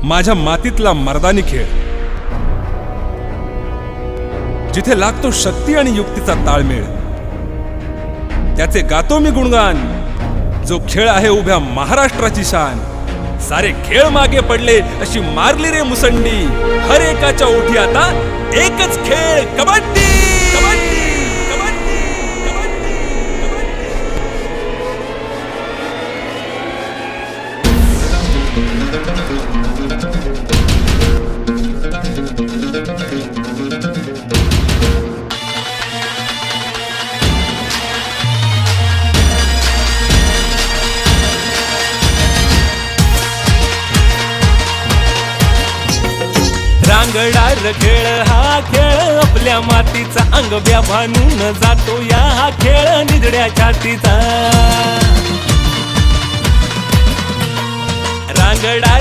माझ्या मातीतला मर्दानी खेळ, जिथे लागतो शक्ती आणि युक्तीचा ताळमेळ, त्याचे गातो मी गुणगान. जो खेळ आहे उभ्या महाराष्ट्राची शान. सारे खेळ मागे पडले अशी मारली रे मुसंडी. हर एकाच्या ओठी आता एकच खेळ, कबड्डी. कबड्डी, कबड्डी, कबड्डी, रांगडार खेळ हा खेळ आपल्या मातीचा. अंग व्याभानून जातो या हा खेळ निधड्या छातीचा. रांगडार